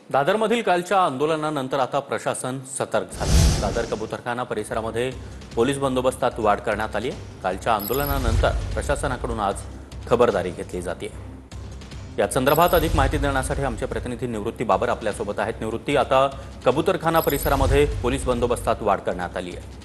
दादरमधील कालच्या आंदोलनानंतर आता प्रशासन सतर्क झालं। दादर कबूतरखाना परिसरामध्ये पोलीस बंदोबस्तात वाढ करण्यात आली आहे। कालच्या आंदोलनानंतर प्रशासनाकडून आज खबरदारी घेतली जाते। या संदर्भात अधिक माहिती देण्यासाठी आमचे प्रतिनिधी निवृत्ती बाबर आपल्यासोबत आहेत। निवृत्ती, आता कबूतरखाना परिसरामध्ये पोलीस बंदोबस्तात वाढ करण्यात आली आहे।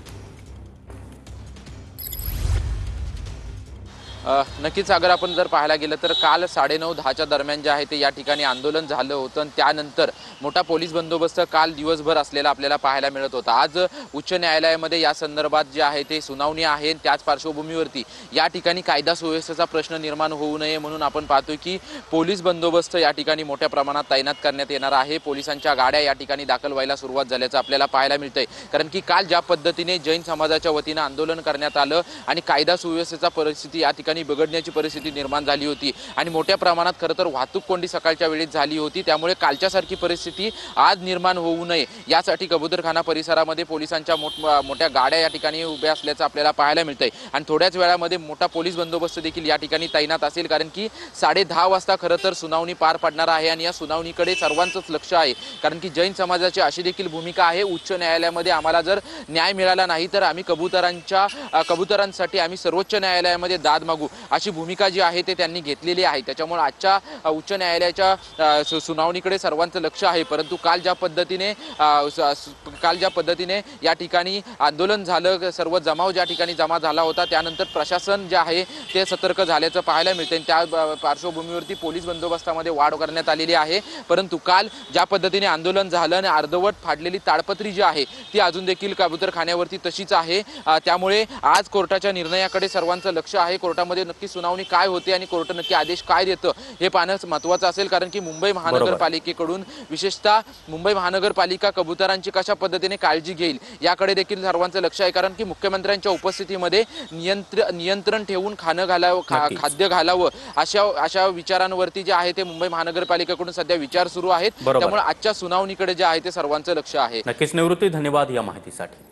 नक्कीच अगर आपण जर पाहायला गेलं तर काल 9:30-10च्या दरम्यान जे आहे ते या ठिकाणी आंदोलन झालं होतं आणि त्यानंतर मोठा पोलीस बंदोबस्त काल दिवसभर असलेला आपल्याला पाहायला मिळत होता। आज उच्च न्यायालयामध्ये या संदर्भात जे आहे ते सुनावणी आहे। त्याच पार्श्वभूमीवरती या ठिकाणी कायदा सुव्यवस्थेचा प्रश्न निर्माण होऊ नये म्हणून आपण पाहतोय की पोलीस बंदोबस्त या ठिकाणी मोठ्या प्रमाणात तैनात करण्यात येणार आहे। पोलिसांच्या गाड्या या ठिकाणी दाखल व्हायला सुरुवात झाल्याचं आपल्याला पाहायला मिळतंय, कारण की काल ज्या पद्धतीने जैन समाजाच्या वतीने आंदोलन करण्यात आलं आणि कायदा सुव्यवस्थेचा परिस्थिती या ठिकाणी बिघडण्याची परिस्थिती निर्माण झाली होती आणि मोठ्या प्रमाणात खरं तर वाहतूक कोंडी सकाळच्या वेळेत झाली होती। त्यामुळे कालच्यासारखी परिस्थिती आज निर्माण होऊ नये यासाठी कबूतरखाना परिसरामध्ये पोलिसांच्या मोठ्या गाड्या या ठिकाणी उभ्या असल्याचं आपल्याला पाहायला मिळतंय आणि थोड्याच वेळामध्ये मोठा पोलीस बंदोबस्त देखील या ठिकाणी तैनात असेल, कारण की 10:30 वाजता खरं तर सुनावणी पार पडणार आहे आणि या सुनावणीकडे सर्वांचंच लक्ष आहे, कारण की जैन समाजाची अशी देखील भूमिका आहे, उच्च न्यायालयामध्ये आम्हाला जर न्याय मिळाला नाही तर आम्ही कबूतरांसाठी आम्ही सर्वोच्च न्यायालयामध्ये दाद मागू, अशी भूमिका जी आहे ते त्यांनी घेतलेली आहे। त्याच्यामुळे आजच्या उच्च न्यायालयाच्या सुनावणीकडे सर्वांचं लक्ष आहे। परंतु काल ज्या पद्धतीने या ठिकाणी आंदोलन झालं, सर्व जमाव ज्या ठिकाणी जमा झाला होता, त्यानंतर प्रशासन जे आहे ते सतर्क झाल्याचं पाहायला मिळते। त्या पार्श्वभूमीवरती पोलीस बंदोबस्तामध्ये वाढ करण्यात आलेली आहे। परंतु काल ज्या पद्धतीने आंदोलन झालं आणि अर्धवट फाडलेली ताडपत्री जी आहे ती अजून देखील कबूतरखान्यावरती तशीच आहे। त्यामुळे आज कोर्टाच्या निर्णयाकडे सर्वांचं लक्ष आहे। कोर्टामध्ये नक्की सुनावणी काय होते आणि कोर्ट नक्की आदेश काय देतं हे पाहणं महत्त्वाचं असेल, कारण की मुंबई महानगरपालिकेकडून विशेषतः मुंबई महानगरपालिका कबूतरांची कशा पद्धतीने काळजी घेईल याकडे देखील सर्वांचं लक्ष आहे, कारण की मुख्यमंत्र्यांच्या उपस्थितीमध्ये नियंत्रण ठेवून खाद्य घालावं अशा विचारांवरती जे आहे ते मुंबई महानगरपालिकेकडून सध्या विचार सुरू आहेत। त्यामुळे आजच्या सुनावणीकडे जे आहे ते सर्वांचं लक्ष आहे। नक्कीच निवृत्ती, धन्यवाद या माहितीसाठी।